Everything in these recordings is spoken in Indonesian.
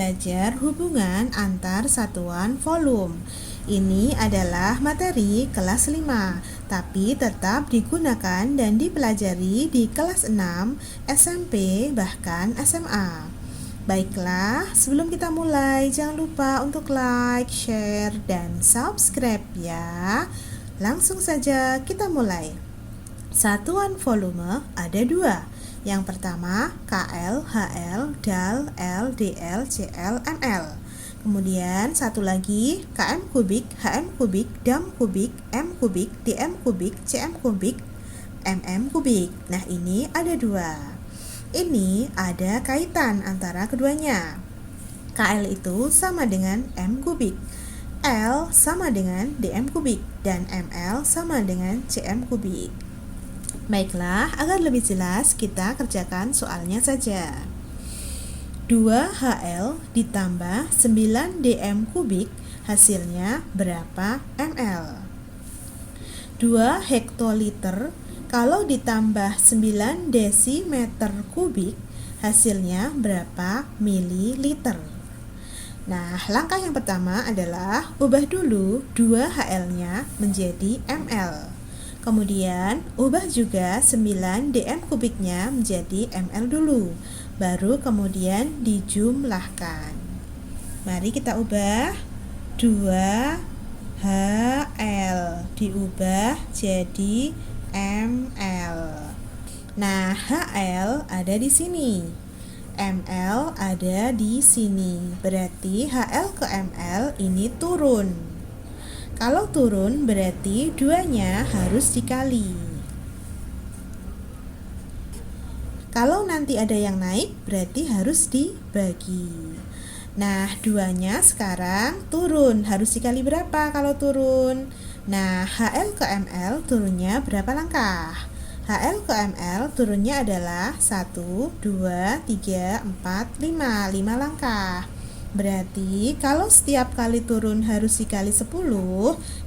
belajar hubungan antar satuan volume. Ini adalah materi kelas 5, tapi tetap digunakan dan dipelajari di kelas 6, SMP, bahkan SMA. Baiklah, sebelum kita mulai, jangan lupa untuk like, share, dan subscribe ya. Langsung saja kita mulai. Satuan volume ada 2. Yang pertama KL, HL, DAL, L, DL, CL, ML. Kemudian satu lagi KM kubik, HM kubik, DAM kubik, M kubik, DM kubik, CM kubik, MM kubik. Nah, ini ada 2. Ini ada kaitan antara keduanya. KL itu sama dengan M kubik, L sama dengan DM kubik, dan ML sama dengan CM kubik. Baiklah, agar lebih jelas kita kerjakan soalnya saja. 2HL ditambah 9DM kubik hasilnya berapa ml? 2 hektoliter kalau ditambah 9 desimeter kubik hasilnya berapa mililiter? Nah, langkah yang pertama adalah ubah dulu 2HL-nya menjadi ml. Kemudian, ubah juga 9 dm kubiknya menjadi ml dulu. Baru kemudian dijumlahkan. Mari kita ubah 2HL diubah jadi ml. Nah, HL ada di sini. ml ada di sini. Berarti HL ke ml ini turun. Kalau turun berarti 2-nya harus dikali. Kalau nanti ada yang naik berarti harus dibagi. Nah, 2-nya sekarang turun. Harus dikali berapa kalau turun? Nah, HL ke ML turunnya berapa langkah? HL ke ML turunnya adalah 1, 2, 3, 4, 5 langkah. Berarti kalau setiap kali turun harus dikali 10,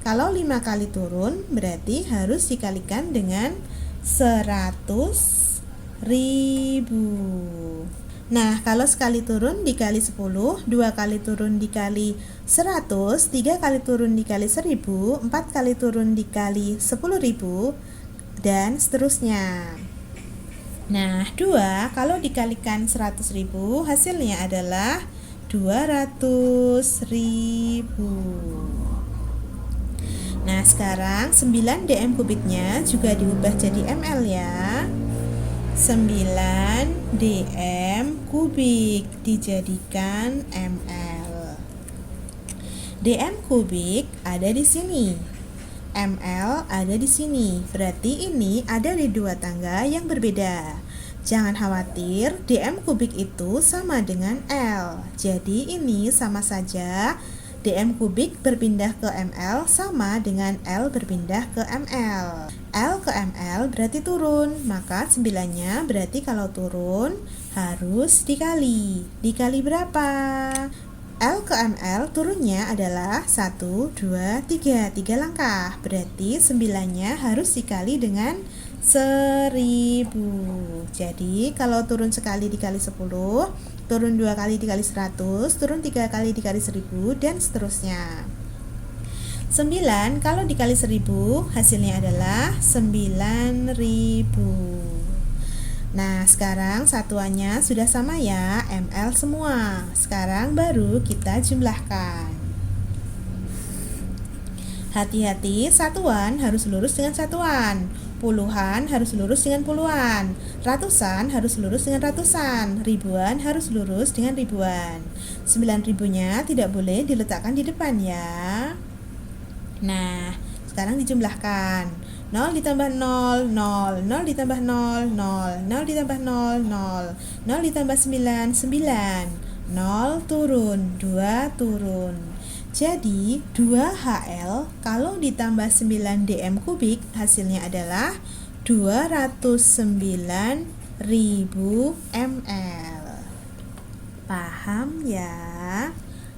kalau 5 kali turun berarti harus dikalikan dengan 100.000. Nah, kalau sekali turun dikali 10, 2 kali turun dikali 100, 3 kali turun dikali 1000, 4 kali turun dikali 10.000, dan seterusnya. Nah, 2 kalau dikalikan 100.000 hasilnya adalah 200.000. Nah, sekarang 9 dm kubiknya juga diubah jadi ml ya. 9 dm kubik dijadikan ml. Dm kubik ada di sini. ml ada di sini. Berarti ini ada di 2 tangga yang berbeda. Jangan khawatir, dm kubik itu sama dengan L. Jadi ini sama saja. dm kubik berpindah ke ml sama dengan L berpindah ke ml. L ke ml berarti turun. Maka 9-nya berarti kalau turun harus dikali. Dikali berapa? L ke ml turunnya adalah 1, 2, 3 langkah. Berarti 9-nya harus dikali dengan 1000. Jadi kalau turun sekali dikali 10, turun 2 kali dikali 100, turun 3 kali dikali 1000, dan seterusnya. 9 kalau dikali 1000 hasilnya adalah 9000. Nah, sekarang satuannya sudah sama ya, ml semua. Sekarang baru kita jumlahkan. Hati-hati, satuan harus lurus dengan satuan. Puluhan harus lurus dengan puluhan. Ratusan harus lurus dengan ratusan. Ribuan harus lurus dengan ribuan. 9.000-nya tidak boleh diletakkan di depan ya. Nah, sekarang dijumlahkan. 0 ditambah 0, 0, 0 ditambah 0, 0, 0 ditambah 0, 0, 0 ditambah 9, 9, 0 turun, 2 turun. Jadi 2HL kalau ditambah 9 dm kubik hasilnya adalah 209.000 ml. Paham ya?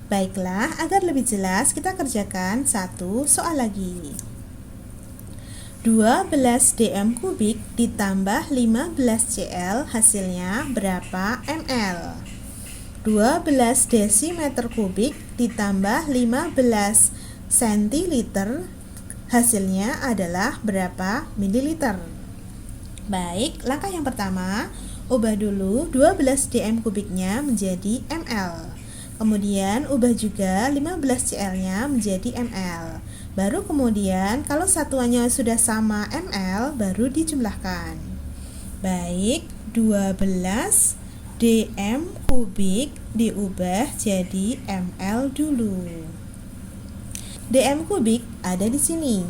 Baiklah, agar lebih jelas kita kerjakan satu soal lagi. 12 dm kubik ditambah 15 cl hasilnya berapa ml? 12 desimeter kubik ditambah 15 centiliter, hasilnya adalah berapa mililiter? Baik, langkah yang pertama, ubah dulu 12 dm kubiknya menjadi ml. Kemudian ubah juga 15 cl-nya menjadi ml. Baru kemudian kalau satuannya sudah sama ml, baru dijumlahkan. Baik, 12 dm kubik diubah jadi ml dulu. Dm kubik ada di sini,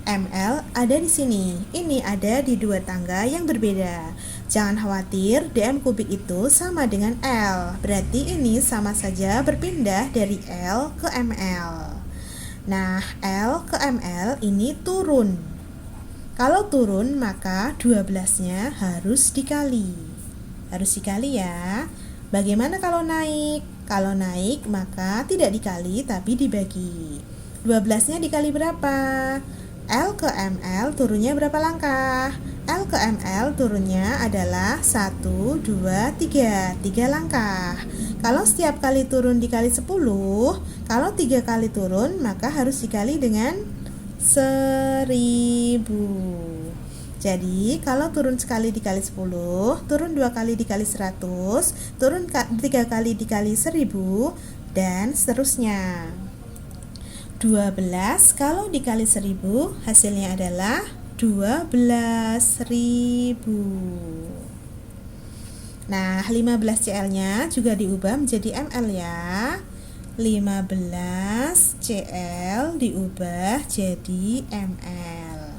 ml ada di sini. Ini ada di dua tangga yang berbeda. Jangan khawatir, dm kubik itu sama dengan L. Berarti ini sama saja berpindah dari L ke ml. Nah, L ke ml ini turun. Kalau turun maka 12-nya harus dikali. Harus dikali ya. Bagaimana kalau naik? Kalau naik maka tidak dikali tapi dibagi. 12-nya dikali berapa? L ke ml turunnya berapa langkah? L ke ml turunnya adalah 1, 2, 3 langkah. Kalau setiap kali turun dikali 10, kalau 3 kali turun maka harus dikali dengan 1000. Jadi kalau turun sekali dikali 10, turun 2 kali dikali 100, turun 3 kali dikali 1000, dan seterusnya. 12 kalau dikali 1000 hasilnya adalah 12.000. Nah, 15 cl-nya juga diubah menjadi ml ya. 15 cl diubah jadi ml.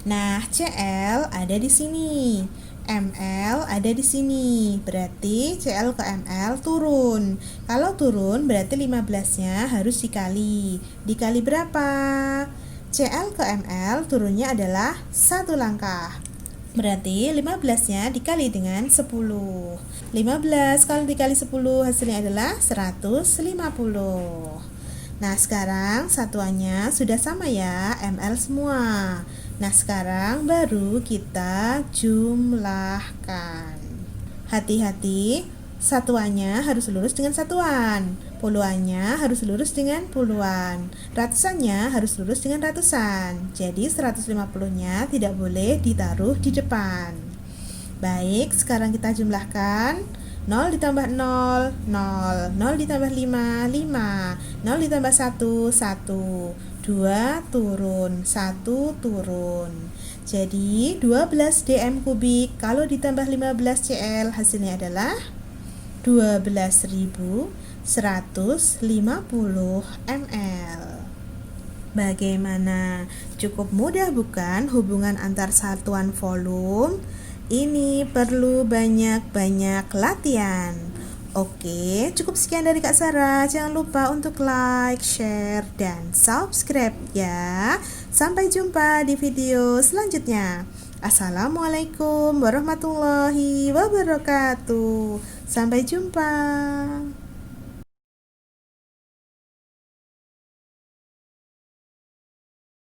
Nah, cl ada di sini, ml ada di sini. Berarti cl ke ml turun. Kalau turun berarti 15-nya harus dikali. Dikali berapa? cl ke ml turunnya adalah 1 langkah. Berarti 15-nya dikali dengan 10. 15 kalau dikali 10 hasilnya adalah 150. Nah, sekarang satuannya sudah sama ya, ml semua. Nah, sekarang baru kita jumlahkan. Hati-hati, satuannya harus lurus dengan satuan, puluhannya harus lurus dengan puluhan, ratusannya harus lurus dengan ratusan. Jadi 150-nya tidak boleh ditaruh di depan. Baik, sekarang kita jumlahkan. 0 ditambah 0, 0, 0 ditambah 5, 5, 0 ditambah 1, 1, 2 turun, 1 turun. Jadi 12 dm kubik kalau ditambah 15 cl hasilnya adalah 12.150 ml. Bagaimana? Cukup mudah bukan hubungan antar satuan volume? Ini perlu banyak-banyak latihan. Oke, cukup sekian dari Kak Sarah. Jangan lupa untuk like, share, dan subscribe ya. Sampai jumpa di video selanjutnya. Assalamualaikum warahmatullahi wabarakatuh. Sampai jumpa.